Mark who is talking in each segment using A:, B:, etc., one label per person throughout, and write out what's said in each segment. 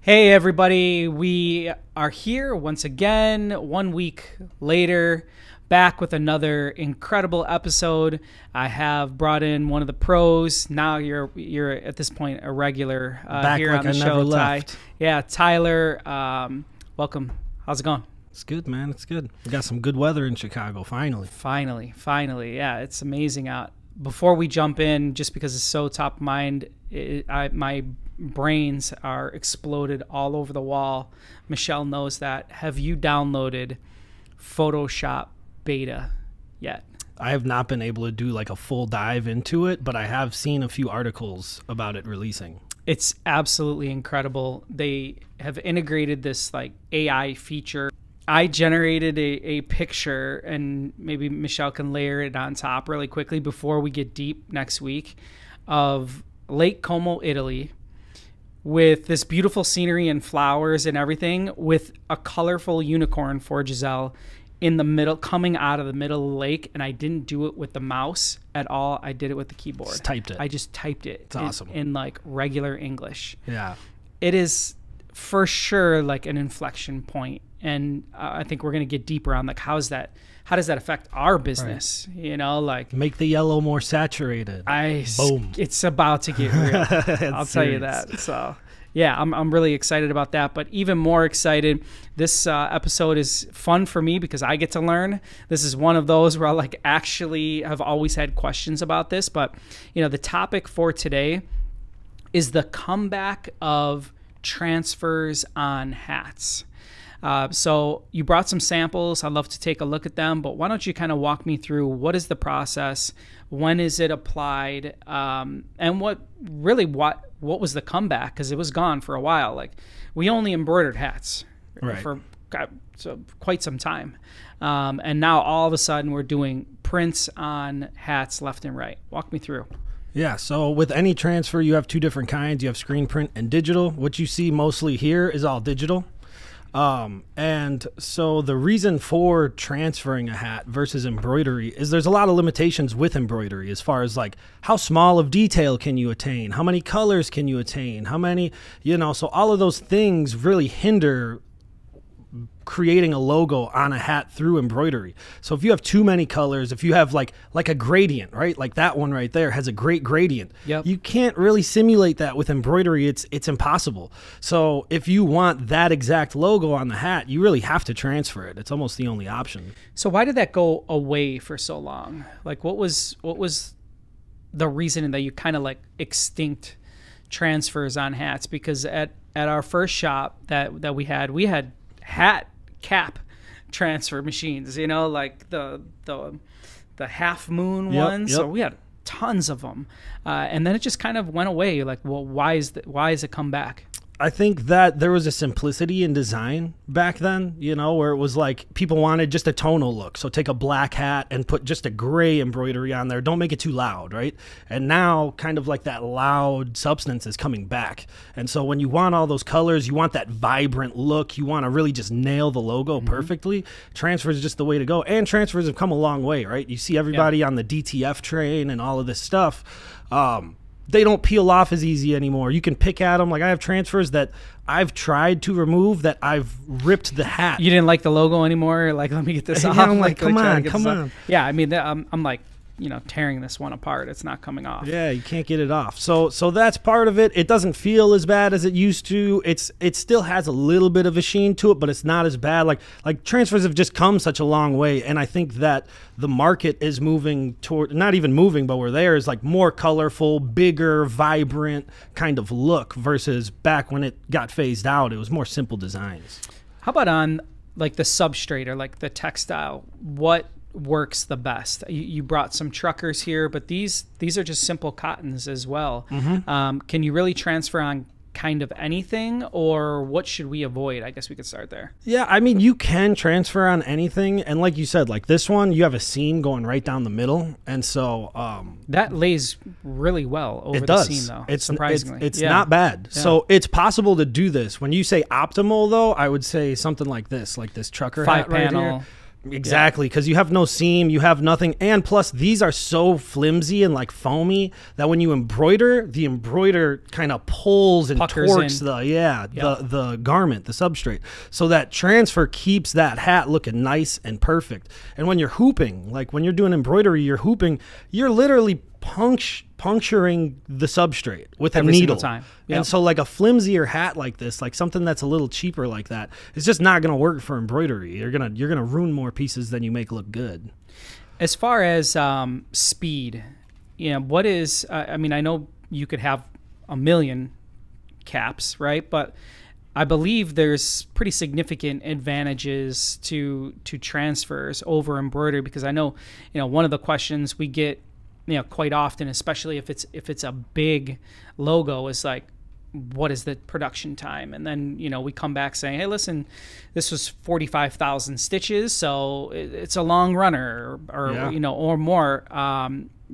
A: Hey everybody, we are here once again, 1 week later, back with another incredible episode. I have brought in one of the pros. Now you're at this point a regular here
B: like
A: on the
B: I
A: show.
B: never left.
A: Tyler, welcome. How's it going?
B: It's good, man. It's good. We got some good weather in Chicago, finally.
A: Finally. Yeah, it's amazing out. Before we jump in, just because it's so top of mind, my brains are exploded all over the wall. Michelle knows that. Have you downloaded Photoshop beta yet?
B: I have not been able to do like a full dive into it, but I have seen a few articles about it releasing.
A: It's absolutely incredible. They have integrated this like AI feature. I generated a picture, and maybe Michelle can layer it on top really quickly before we get deep next week, of Lake Como, Italy, with this beautiful scenery and flowers and everything, with a colorful unicorn for Giselle in the middle, coming out of the middle of the lake. And I didn't do it with the mouse at all. I did it with the keyboard.
B: Just typed it.
A: I just typed it.
B: It's awesome.
A: In like regular English.
B: Yeah.
A: It is for sure like an inflection point. And I think we're going to get deeper on like how does that affect our business? Right. You know, like
B: make the yellow more saturated.
A: Boom. It's about to get real. I'll tell you that. So yeah, I'm really excited about that. But even more excited, this episode is fun for me because I get to learn. This is one of those where I like actually have always had questions about this. But you know, the topic for today is the comeback of transfers on hats. So you brought some samples. I'd love to take a look at them, but why don't you kind of walk me through what is the process, when is it applied, and what was the comeback? Because it was gone for a while. Like we only embroidered hats for quite some time, and now all of a sudden we're doing prints on hats left and right. Walk me through.
B: Yeah, so with any transfer, you have two different kinds. You have screen print and digital. What you see mostly here is all digital. And so the reason for transferring a hat versus embroidery is there's a lot of limitations with embroidery as far as like how small of detail can you attain? How many colors can you attain? How many, so all of those things really hinder creating a logo on a hat through embroidery. So if you have too many colors, if you have like a gradient, right? Like that one right there has a great gradient.
A: Yep.
B: You can't really simulate that with embroidery. It's impossible. So if you want that exact logo on the hat, you really have to transfer it. It's almost the only option.
A: So why did that go away for so long? Like what was the reason that you kind of like extinct transfers on hats? Because at our first shop that we had hat cap transfer machines, like the half moon ones.
B: Yep.
A: So we had tons of them, and then it just kind of went away. Like, well, why is it come back?
B: I think that there was a simplicity in design back then, where it was like people wanted just a tonal look. So take a black hat and put just a gray embroidery on there. Don't make it too loud, right? And now kind of like that loud substance is coming back. And so when you want all those colors, you want that vibrant look, you want to really just nail the logo perfectly, transfers is just the way to go. And transfers have come a long way, right? You see everybody on the DTF train and all of this stuff. They don't peel off as easy anymore. You can pick at them. Like I have transfers that I've tried to remove that I've ripped the hat.
A: You didn't like the logo anymore? Like, let me get this off.
B: I'm like, come on.
A: Yeah, I mean, I'm like, tearing this one apart. It's not coming off.
B: Yeah, you can't get it off. So that's part of it. It doesn't feel as bad as it used to. It still has a little bit of a sheen to it, but it's not as bad. Like transfers have just come such a long way, and I think that the market is moving toward, not even moving, but we're there, is like more colorful, bigger, vibrant kind of look versus back when it got phased out. It was more simple designs.
A: How about on like the substrate or like the textile? What works the best? You brought some truckers here, but these are just simple cottons as well. Can you really transfer on kind of anything, or what should we avoid? I guess we could start there.
B: Yeah, I mean, you can transfer on anything, and like you said, like this one, you have a seam going right down the middle, and so
A: that lays really well over the seam, though.
B: It's
A: surprisingly,
B: it's not bad. Yeah. So it's possible to do this. When you say optimal, though, I would say something like this trucker hat right here. Exactly, because you have no seam, you have nothing, and plus these are so flimsy and like foamy that when you embroider, the embroider kind of pulls and
A: Puckers
B: torques
A: in.
B: the garment, the substrate, so that transfer keeps that hat looking nice and perfect. And when you're hooping, like when you're doing embroidery, you're literally puncturing the substrate with
A: Every
B: a needle.
A: single time. Yep.
B: And so like a flimsier hat like this, like something that's a little cheaper like that, it's just not going to work for embroidery. You're going to ruin more pieces than you make look good.
A: As far as speed, what is, I mean, I know you could have a million caps, right? But I believe there's pretty significant advantages to transfers over embroidery, because I know, one of the questions we get quite often, especially if it's a big logo, is like, what is the production time? And then we come back saying, hey, listen, this was 45,000 stitches, so it's a long runner, or more.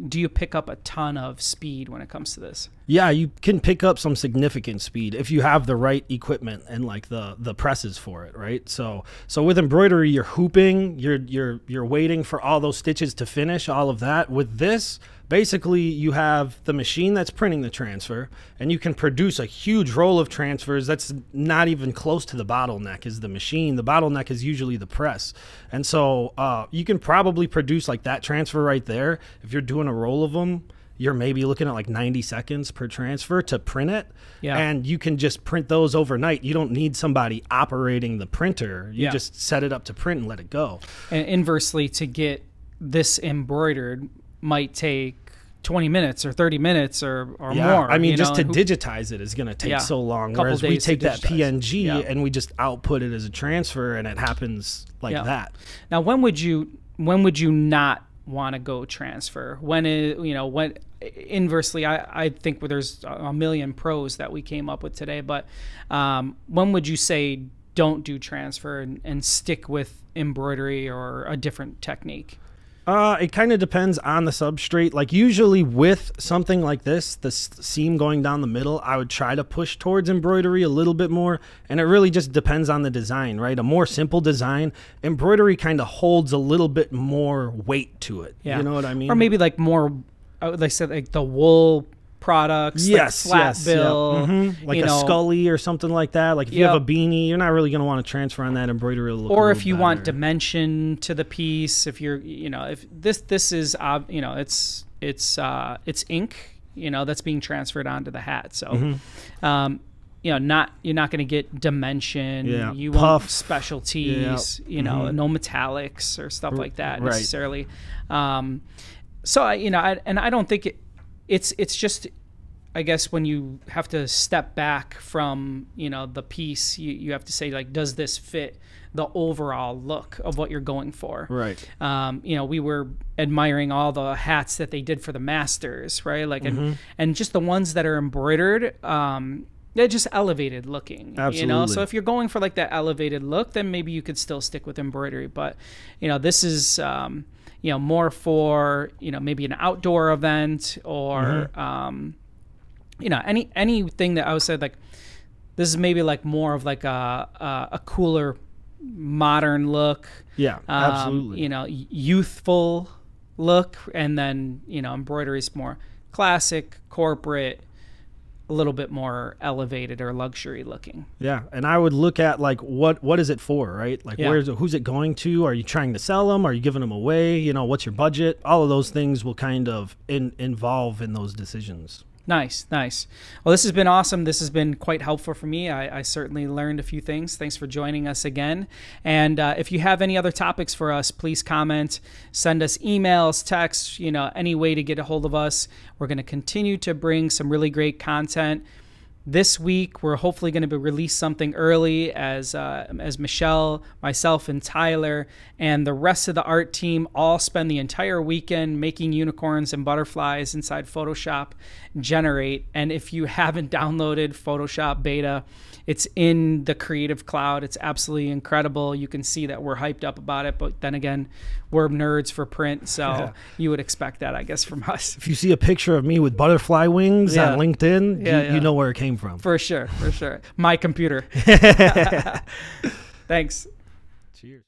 A: Do you pick up a ton of speed when it comes to this?
B: Yeah, you can pick up some significant speed if you have the right equipment and like the presses for it, right? So with embroidery, you're hooping, you're waiting for all those stitches to finish, all of that. With this, basically you have the machine that's printing the transfer, and you can produce a huge roll of transfers that's not even close to the bottleneck is the machine. The bottleneck is usually the press. And so you can probably produce like that transfer right there. If you're doing a roll of them, you're maybe looking at like 90 seconds per transfer to print it. Yeah. And you can just print those overnight. You don't need somebody operating the printer. You just set it up to print and let it go.
A: And inversely, to get this embroidered might take 20 minutes or 30 minutes or more.
B: I mean, just to digitize it is going to take so long. Whereas we take that PNG and we just output it as a transfer, and it happens like that.
A: Now, when would you not want to go transfer? When inversely, I think there's a million pros that we came up with today, but when would you say don't do transfer and stick with embroidery or a different technique?
B: It kind of depends on the substrate. Like usually with something like this, the seam going down the middle, I would try to push towards embroidery a little bit more. And it really just depends on the design, right? A more simple design, embroidery kind of holds a little bit more weight to it. Yeah. You know what I mean?
A: Or maybe like more, like I said, like the wool products,
B: yes,
A: like flat bill,
B: like a Scully or something like that. Like if you have a beanie, you're not really going to want to transfer on that embroidery.
A: Or if you want dimension to the piece, if you're, if this is, it's ink, that's being transferred onto the hat. So, you're not going to get dimension. Yeah. You want specialties. No metallics or stuff like that necessarily. So I don't think it's just, I guess, when you have to step back from the piece, you have to say, like, does this fit the overall look of what you're going for?
B: Right.
A: We were admiring all the hats that they did for the Masters, right? Like, and just the ones that are embroidered, they're just elevated looking.
B: Absolutely.
A: So if you're going for like that elevated look, then maybe you could still stick with embroidery. But this is more for maybe an outdoor event or anything that I would say, like, this is maybe like more of like a cooler modern look.
B: Yeah, absolutely.
A: Youthful look, and then embroidery is more classic, corporate, a little bit more elevated or luxury looking.
B: Yeah, and I would look at like what is it for, right? Like who's it going to? Are you trying to sell them? Are you giving them away? What's your budget? All of those things will kind of involve in those decisions.
A: Nice. Well, this has been awesome. This has been quite helpful for me. I certainly learned a few things. Thanks for joining us again. And if you have any other topics for us, please comment, send us emails, texts, any way to get a hold of us. We're going to continue to bring some really great content. This week, we're hopefully going to release something early as Michelle, myself, and Tyler, and the rest of the art team all spend the entire weekend making unicorns and butterflies inside Photoshop Generate. And if you haven't downloaded Photoshop Beta, it's in the Creative Cloud. It's absolutely incredible. You can see that we're hyped up about it, but then again, we're nerds for print, so you would expect that, I guess, from us.
B: If you see a picture of me with butterfly wings on LinkedIn, you know where it came from.
A: For sure. My computer. Thanks.
B: Cheers.